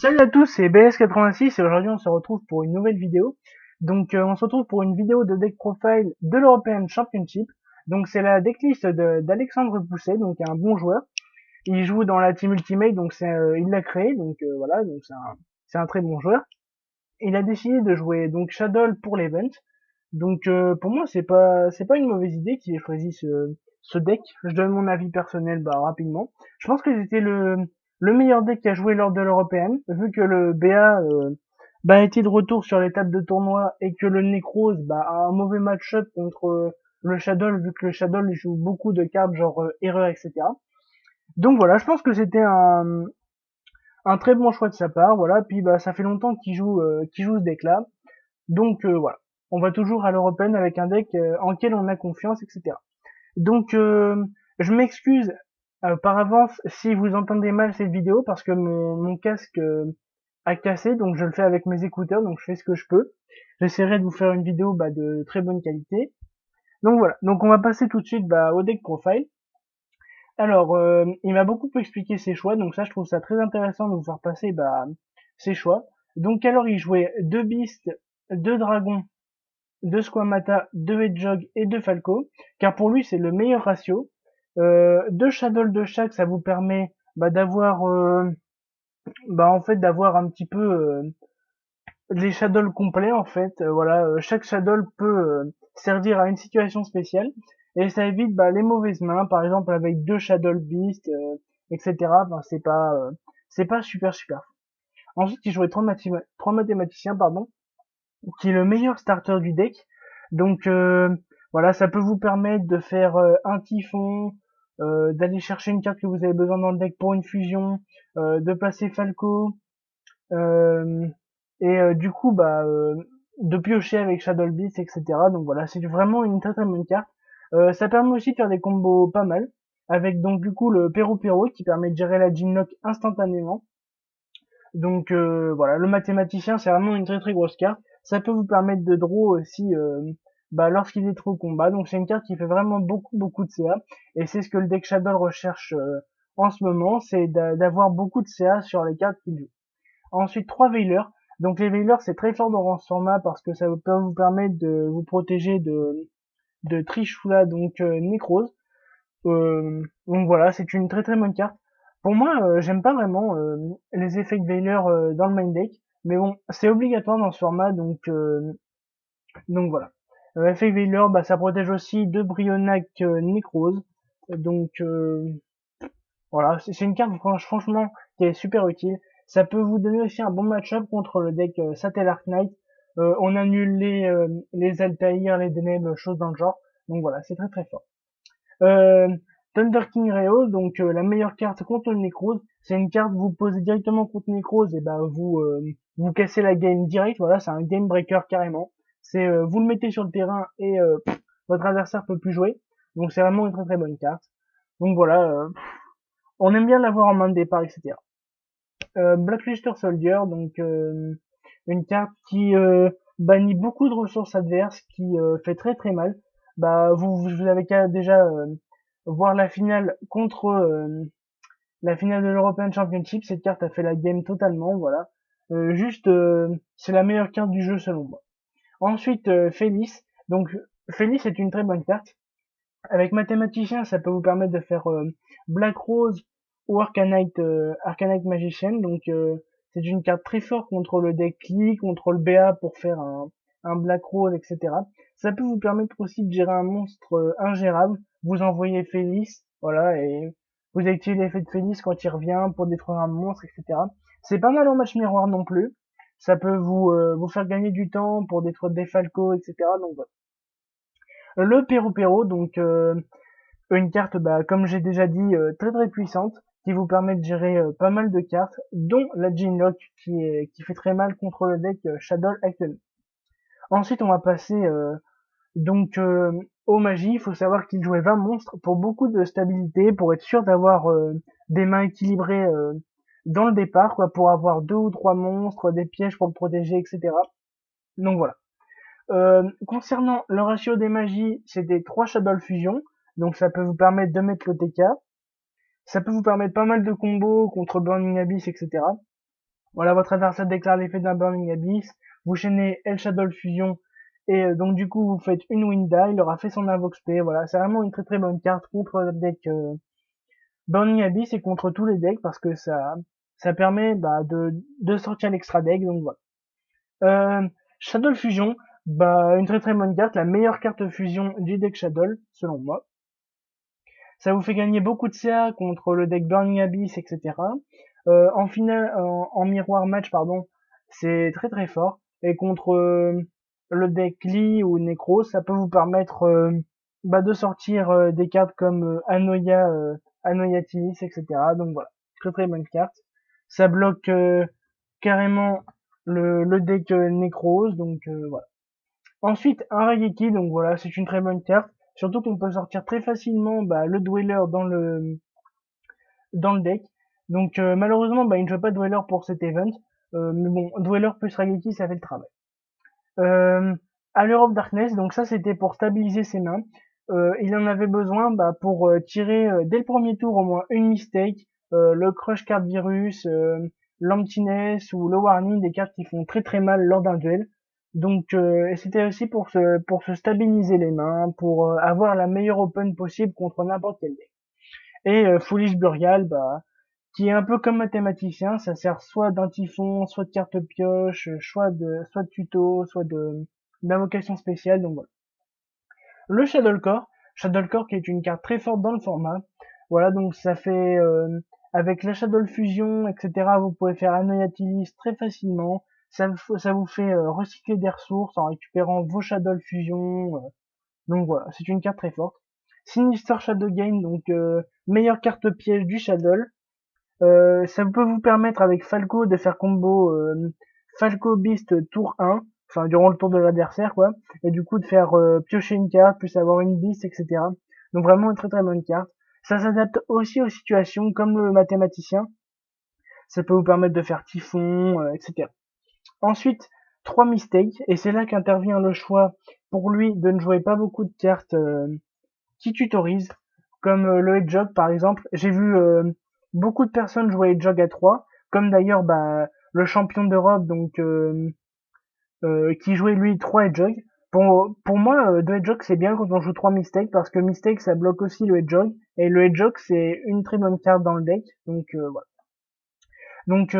Salut à tous, c'est BS86 et aujourd'hui on se retrouve pour une nouvelle vidéo. On se retrouve pour une vidéo de deck profile de l'European Championship. Donc c'est la decklist d'Alexandre Pousset, donc un bon joueur. Il joue dans la team Ultimate, donc il l'a créé, voilà, donc c'est un très bon joueur. Il a décidé de jouer donc Shadow pour l'event. Pour moi c'est pas une mauvaise idée qu'il ait choisi ce deck. Je donne mon avis personnel rapidement. Je pense que c'était le meilleur deck à jouer lors de l'Européenne, vu que le BA était de retour sur les tables de tournoi et que le Necrose a un mauvais match-up contre le Shadow, vu que le Shadow joue beaucoup de cartes genre erreur, etc. Donc voilà, je pense que c'était un très bon choix de sa part. Voilà, puis ça fait longtemps qu'il joue ce deck-là. Voilà, on va toujours à l'European avec un deck en lequel on a confiance, etc. Donc je m'excuse par avance si vous entendez mal cette vidéo parce que mon casque a cassé, donc je le fais avec mes écouteurs, donc je fais ce que je peux. J'essaierai de vous faire une vidéo de très bonne qualité. Donc voilà, donc on va passer tout de suite au deck profile. Alors, il m'a beaucoup expliqué ses choix, donc ça je trouve ça très intéressant de vous faire passer ses choix. Donc alors il jouait 2 Beasts, 2 Dragons, 2 Squamata, 2 Hedgehog et 2 Falco, car pour lui c'est le meilleur ratio. 2 Shadow de chaque, ça vous permet d'avoir en fait d'avoir un petit peu les shadows complets en fait. Voilà, chaque shadow peut servir à une situation spéciale et ça évite les mauvaises mains, par exemple avec 2 Shadow Beast, etc. C'est pas super. Ensuite, il jouait 3 mathématiciens, pardon, qui est le meilleur starter du deck. Donc voilà, ça peut vous permettre de faire un typhon, d'aller chercher une carte que vous avez besoin dans le deck pour une fusion, de placer Falco, euh, du coup de piocher avec Shadow Beast, etc. Donc voilà, c'est vraiment une très très bonne carte. Ça permet aussi de faire des combos pas mal, avec donc du coup le Pero qui permet de gérer la Ginlock instantanément. Voilà, le mathématicien, c'est vraiment une très très grosse carte. Ça peut vous permettre de draw aussi lorsqu'il est trop au combat. Donc c'est une carte qui fait vraiment beaucoup de CA. Et c'est ce que le deck Shadow recherche en ce moment, c'est d'avoir beaucoup de CA sur les cartes qu'il joue. Ensuite, 3 Veilers. Donc les Veilers, c'est très fort dans ce format parce que ça peut vous permettre de vous protéger de Trishula, donc Necrose. Donc voilà, c'est une très très bonne carte. Pour moi, j'aime pas vraiment les effets de Veiler dans le main deck, mais bon, c'est obligatoire dans ce format, donc voilà. Effet Veiler, ça protège aussi de Brionac Necrose, donc voilà, c'est une carte franchement qui est super utile. Ça peut vous donner aussi un bon match-up contre le deck Satellite Knight. On annule les Altaïr, les Deneb, choses dans le genre. Donc voilà, c'est très très fort. Euh, Thunder King Reo, donc la meilleure carte contre le Necrose. C'est une carte vous posez directement contre Necrose et vous cassez la game direct. Voilà, c'est un game breaker carrément. C'est vous le mettez sur le terrain et votre adversaire peut plus jouer. Donc c'est vraiment une très très bonne carte. Donc voilà, on aime bien l'avoir en main de départ, etc. Blacklister Soldier, donc une carte qui bannit beaucoup de ressources adverses, qui fait très très mal. Vous avez qu'à déjà voir la finale contre la finale de l'European Championship. Cette carte a fait la game totalement, voilà. C'est la meilleure carte du jeu selon moi. Ensuite, Félix. Donc Félix est une très bonne carte. Avec Mathématicien, ça peut vous permettre de faire Black Rose ou Arcanite Magician. C'est une carte très forte contre le deck Lee, contre le BA pour faire un Black Rose, etc. Ça peut vous permettre aussi de gérer un monstre ingérable. Vous envoyez Félix, voilà, et vous activez l'effet de Félix quand il revient pour détruire un monstre, etc. C'est pas mal en match miroir non plus. Ça peut vous faire gagner du temps pour détruire des Falco, etc. Donc voilà. Le Pero, donc une carte, comme j'ai déjà dit, très très puissante, qui vous permet de gérer pas mal de cartes, dont la Ginlock qui fait très mal contre le deck Shadow actuellement. Ensuite, on va passer aux magies. Il faut savoir qu'il jouait 20 monstres pour beaucoup de stabilité, pour être sûr d'avoir des mains équilibrées dans le départ, quoi, pour avoir 2 ou 3 monstres, des pièges pour le protéger, etc. Donc voilà. Concernant le ratio des magies, c'est des 3 Shadow Fusion, donc ça peut vous permettre de mettre le TK. Ça peut vous permettre pas mal de combos contre Burning Abyss, etc. Voilà, votre adversaire déclare l'effet d'un Burning Abyss, vous chaînez El Shadow Fusion, et donc du coup vous faites une Winda, il aura fait son Invox P, voilà, c'est vraiment une très très bonne carte contre le deck Burning Abyss et contre tous les decks, parce que ça permet de sortir l'extra deck, donc voilà. Shadow Fusion, une très très bonne carte, la meilleure carte fusion du deck Shadow, selon moi. Ça vous fait gagner beaucoup de CA contre le deck Burning Abyss, etc. En finale, en miroir match, pardon, c'est très très fort. Et contre le deck Lee ou Necro, ça peut vous permettre de sortir des cartes comme Anoia Tilis, etc. Donc voilà, très très bonne carte. Ça bloque carrément le deck Necros, donc voilà. Ensuite, un Raigeki, donc voilà, c'est une très bonne carte. Surtout qu'on peut sortir très facilement le Dweller dans le deck. Donc malheureusement, il ne joue pas de Dweller pour cet event. Mais bon, Dweller plus Raigeki, ça fait le travail. Euh, Allure of Darkness, donc ça c'était pour stabiliser ses mains. Il en avait besoin pour tirer dès le premier tour au moins une mistake, le Crush Card Virus, l'Emptiness ou le Warning, des cartes qui font très très mal lors d'un duel. Donc et c'était aussi pour se stabiliser les mains, pour avoir la meilleure open possible contre n'importe quel deck. Et Foolish Burial, qui est un peu comme mathématicien, ça sert soit d'un typhon, soit de carte pioche, soit de tuto, soit de d'invocation spéciale, donc voilà. Le Shadowcore qui est une carte très forte dans le format. Voilà, donc ça fait avec la Shadow Fusion, etc. Vous pouvez faire Anoyatilis très facilement. Ça vous fait recycler des ressources en récupérant vos Shadow Fusion. Donc voilà, c'est une carte très forte. Sinister Shadow Game, donc meilleure carte piège du Shadow. Ça peut vous permettre avec Falco de faire combo Falco Beast tour 1, enfin durant le tour de l'adversaire quoi, et du coup de faire piocher une carte, plus avoir une Beast, etc. Donc vraiment une très très bonne carte. Ça s'adapte aussi aux situations comme le mathématicien. Ça peut vous permettre de faire Typhon, etc. Ensuite, 3 mistakes, et c'est là qu'intervient le choix pour lui de ne jouer pas beaucoup de cartes qui tutorise, comme le Hedgehog par exemple. J'ai vu beaucoup de personnes jouer Hedgehog à 3, comme d'ailleurs le champion d'Europe donc qui jouait lui 3 Hedgehog. Pour moi, 2 Hedgehog c'est bien quand on joue 3 Mistakes, parce que Mistake ça bloque aussi le Hedgehog, et le Hedgehog c'est une très bonne carte dans le deck, donc voilà. Donc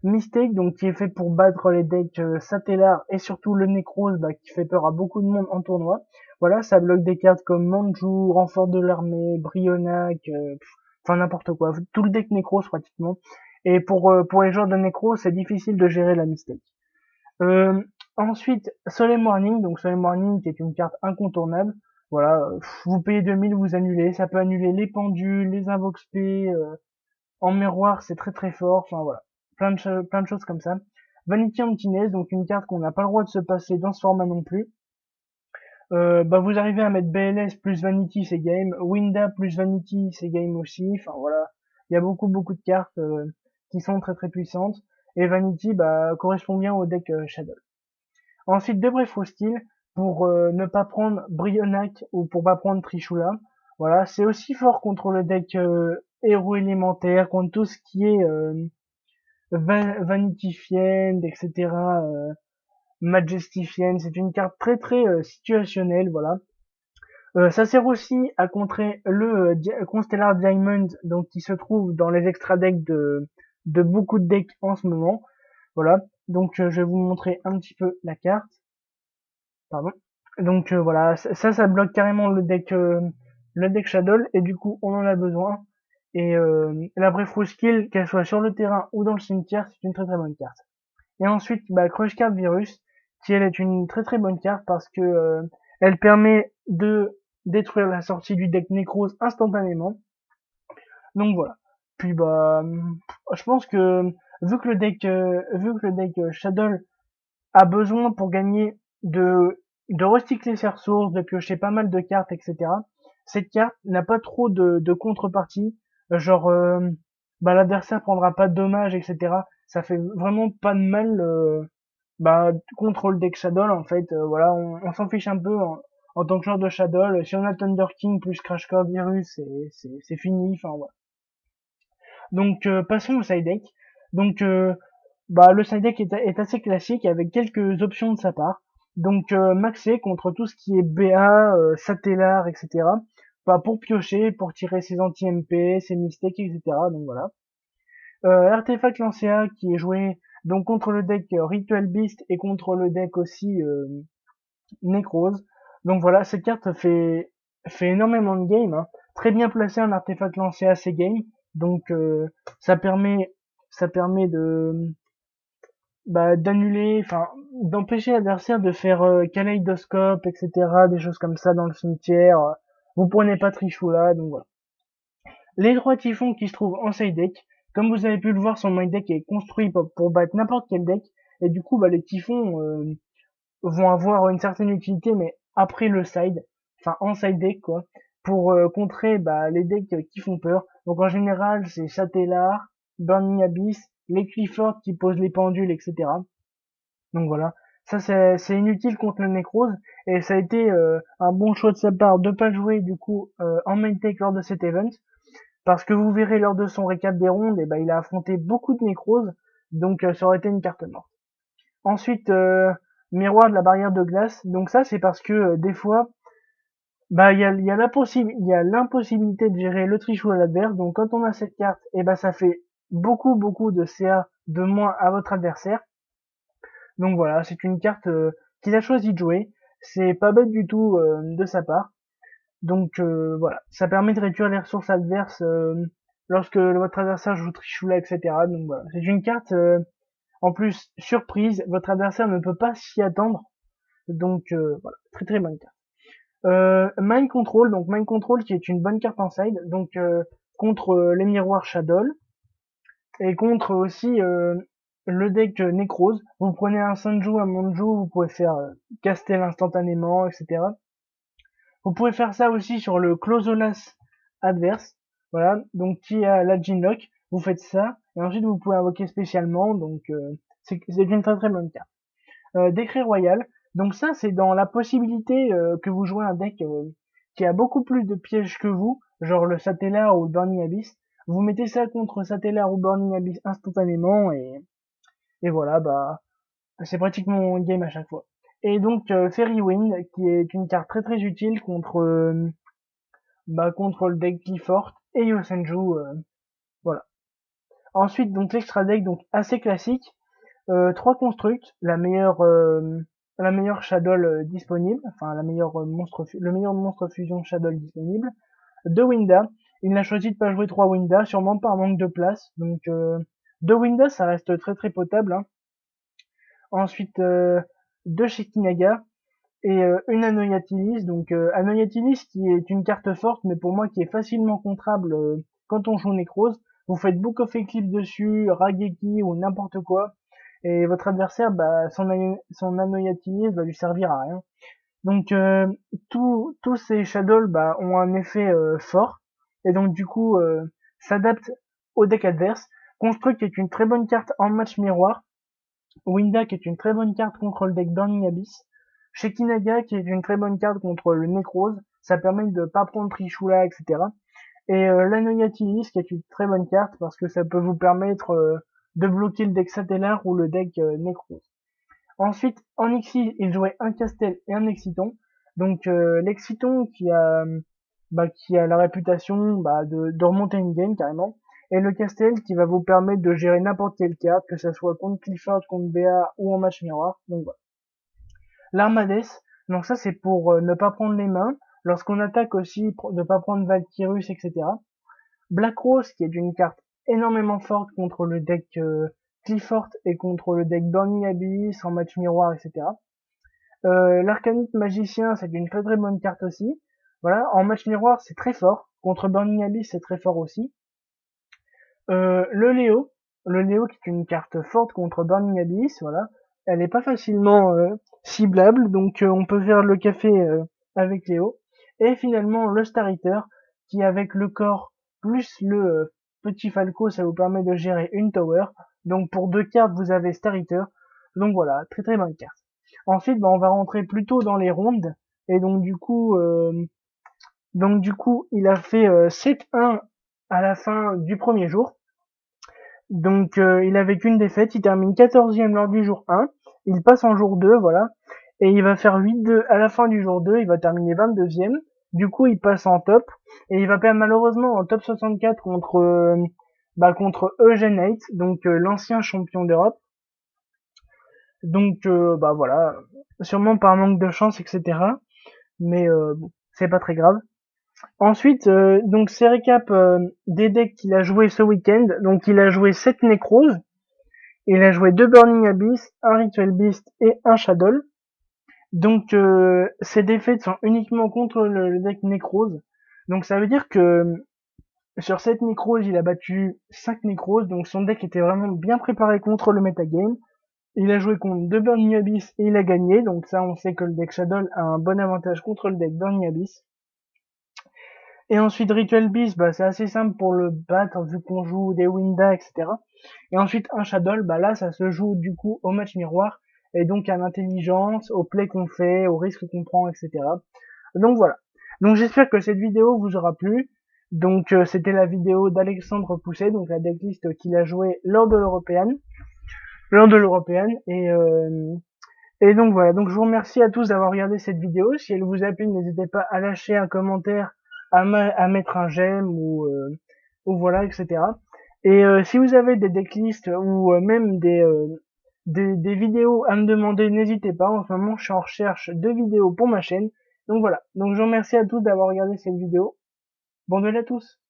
Mistake, donc qui est fait pour battre les decks Satellar et surtout le Necros, qui fait peur à beaucoup de monde en tournoi. Voilà, ça bloque des cartes comme Manju, Renfort de l'armée, Brionac, enfin n'importe quoi, tout le deck Necros pratiquement. Et pour les joueurs de Necros, c'est difficile de gérer la Mistake. Euh, Ensuite, Soleil Morning, donc Soleil Morning qui est une carte incontournable. Voilà, vous payez 2000, vous annulez, ça peut annuler les pendules, les Invox P, en miroir, c'est très très fort. Enfin voilà, plein de choses comme ça. Vanity Emptiness, donc une carte qu'on n'a pas le droit de se passer dans ce format non plus. Vous arrivez à mettre BLS plus Vanity, c'est game. Winda plus Vanity, c'est game aussi. Enfin voilà, il y a beaucoup de cartes qui sont très très puissantes. Et Vanity correspond bien au deck Shadow. Ensuite, de Bref Hostile, pour ne pas prendre Brionac ou pour pas prendre Trishula. Voilà, c'est aussi fort contre le deck héros élémentaire, contre tout ce qui est Vanity Fiend, etc. Majesty Fiend, c'est une carte très très situationnelle, voilà. Ça sert aussi à contrer le Constellar Diamond, donc qui se trouve dans les extra decks de beaucoup de decks en ce moment. Voilà, donc je vais vous montrer un petit peu la carte. Pardon. Donc voilà, ça bloque carrément le deck Shadow et du coup on en a besoin. Et la Bref Skill, qu'elle soit sur le terrain ou dans le cimetière, c'est une très très bonne carte. Et ensuite, Crush Card Virus, qui elle est une très très bonne carte parce que elle permet de détruire la sortie du deck Necros instantanément. Donc voilà. Puis je pense que vu que le deck Shadow a besoin pour gagner de recycler ses ressources, de piocher pas mal de cartes, etc. Cette carte n'a pas trop de contrepartie, genre l'adversaire prendra pas de dommages, etc. Ça fait vraiment pas de mal contre le deck Shadow en fait. Voilà, on s'en fiche un peu en tant que joueur de Shadow. Si on a Thunder King plus Crash Core Virus, c'est fini. Enfin voilà. Donc passons au side deck. Donc Bah, le side deck est assez classique avec quelques options de sa part. Donc maxé contre tout ce qui est BA, Satellar, etc. Bah, pour piocher, pour tirer ses anti-MP, ses mystiques, etc. Donc voilà. Artefact Lancea qui est joué donc contre le deck Ritual Beast et contre le deck aussi Necrose. Donc voilà, cette carte fait énormément de game, hein. Très bien placé un artefact lancé à ces games. Donc ça permet ça permet de d'annuler, enfin d'empêcher l'adversaire de faire kaléidoscope, etc. Des choses comme ça dans le cimetière. Vous prenez pas Trishula, donc voilà. Les 3 typhons qui se trouvent en side deck, comme vous avez pu le voir, son main deck est construit pour battre n'importe quel deck. Et du coup, bah, les typhons vont avoir une certaine utilité, mais après le side, enfin en side deck quoi, pour contrer bah, les decks qui font peur. Donc en général, c'est Chatelar, Burning Abyss, les Clifford qui posent les pendules, etc. Donc voilà, ça c'est inutile contre le Necrose, et ça a été un bon choix de sa part de pas jouer du coup en main deck lors de cet event, parce que vous verrez lors de son récap des rondes, et bah, il a affronté beaucoup de Necrose, donc ça aurait été une carte morte. Ensuite, miroir de la barrière de glace. Donc ça, c'est parce que des fois, bah il y a l'impossibilité de gérer le trichou à l'adverse. Donc quand on a cette carte, et bah ça fait beaucoup de CA de moins à votre adversaire. Donc voilà, c'est une carte qu'il a choisi de jouer. C'est pas bête du tout de sa part. Donc voilà, ça permet de réduire les ressources adverses lorsque votre adversaire joue Trishula, etc. Donc voilà, c'est une carte en plus surprise, votre adversaire ne peut pas s'y attendre. Donc voilà, très bonne carte. Mind Control, donc Mind Control qui est une bonne carte en side, donc contre les miroirs Shadow et contre aussi le deck Necrose. Vous prenez un Sanju, un Monju, vous pouvez faire Castel instantanément, etc. Vous pouvez faire ça aussi sur le Closolas adverse, voilà, donc qui a la Ginlock. Vous faites ça et ensuite vous pouvez invoquer spécialement, donc c'est une très bonne carte. Décret royal. Donc ça, c'est dans la possibilité que vous jouez un deck qui a beaucoup plus de pièges que vous, genre le Satellar ou le Burning Abyss. Vous mettez ça contre Satellar ou Burning Abyss instantanément et voilà, bah c'est pratiquement game à chaque fois. Et donc Fairy Wind, qui est une carte très utile contre le deck Clifford et Yosenju, voilà. Ensuite donc l'extra deck donc assez classique. 3 constructs, la meilleure Shadow disponible, enfin le meilleur monstre fusion Shadow disponible. 2 Winda, il n'a choisi de pas jouer 3 Winda, sûrement par manque de place, donc 2 Winda ça reste très potable, hein. Ensuite 2 Shekinaga et une Anoyatilis, donc Anoyatilis qui est une carte forte, mais pour moi qui est facilement contrable quand on joue Necrose. Vous faites Book of Eclipse dessus, Rageki ou n'importe quoi, et votre adversaire, bah, son Anoyatilis va lui servir à rien. Donc tous ces shadows bah, ont un effet fort, et donc du coup s'adaptent au deck adverse. Construct est une très bonne carte en match miroir. Winda qui est une très bonne carte contre le deck Burning Abyss. Shekinaga qui est une très bonne carte contre le Necrose. Ça permet de pas prendre Trishula, etc. Et l'Anoyatilis qui est une très bonne carte parce que ça peut vous permettre de bloquer le deck Satellar ou le deck Necrose. Ensuite, en Exil, il jouait un Castel et un Exciton. Donc l'Exciton qui a la réputation de remonter une game carrément. Et le Castel qui va vous permettre de gérer n'importe quelle carte, que ce soit contre Clifford, contre BA ou en match miroir. Donc voilà. L'Armades, donc ça c'est pour ne pas prendre les mains. Lorsqu'on attaque aussi, ne pas prendre Valkyrus, etc. Black Rose qui est une carte énormément forte contre le deck Clifford et contre le deck Burning Abyss en match miroir, etc. L'Arcanite Magicien, c'est une très bonne carte aussi. Voilà, en match miroir, c'est très fort. Contre Burning Abyss, c'est très fort aussi. Le Léo qui est une carte forte contre Burning Abyss, voilà. Elle est pas facilement ciblable, donc on peut faire le café avec Léo. Et finalement, le Star Eater, qui avec le corps plus le petit Falco, ça vous permet de gérer une tower. Donc pour 2 cartes, vous avez Star Eater. Donc voilà, très bonne carte. Ensuite, on va rentrer plutôt dans les rondes. Et donc du coup, il a fait 7-1 à la fin du premier jour. Donc il avait qu'une défaite, il termine 14e lors du jour 1, il passe en jour 2, voilà, et il va faire 8-2 à la fin du jour 2, il va terminer 22e, du coup il passe en top, et il va perdre malheureusement en top 64 contre Eugene Haidt, donc l'ancien champion d'Europe. Donc voilà, sûrement par manque de chance, etc. Mais bon, c'est pas très grave. Ensuite, donc c'est récap des decks qu'il a joué ce week-end. Donc il a joué 7 Necros, il a joué 2 Burning Abyss, un Ritual Beast et un Shadow. Donc ses défaites sont uniquement contre le deck Necros. Donc ça veut dire que sur 7 Necros, il a battu 5 Necros, donc son deck était vraiment bien préparé contre le metagame. Il a joué contre 2 Burning Abyss et il a gagné, donc ça on sait que le deck Shadow a un bon avantage contre le deck Burning Abyss. Et ensuite Ritual Beast, c'est assez simple pour le battre vu qu'on joue des Winda, etc. Et ensuite un Shadow, là ça se joue du coup au match miroir, et donc à l'intelligence, au play qu'on fait, au risque qu'on prend, etc. Donc voilà. Donc j'espère que cette vidéo vous aura plu. Donc c'était la vidéo d'Alexandre Pousset, donc la decklist qu'il a joué lors de l'Européenne. Et donc voilà, donc je vous remercie à tous d'avoir regardé cette vidéo. Si elle vous a plu, n'hésitez pas à lâcher un commentaire, à mettre un j'aime ou voilà, etc. Et si vous avez des decklists ou même des vidéos à me demander, n'hésitez pas. En ce moment, je suis en recherche de vidéos pour ma chaîne. Donc voilà. Donc je vous remercie à tous d'avoir regardé cette vidéo. Bonne nuit à tous.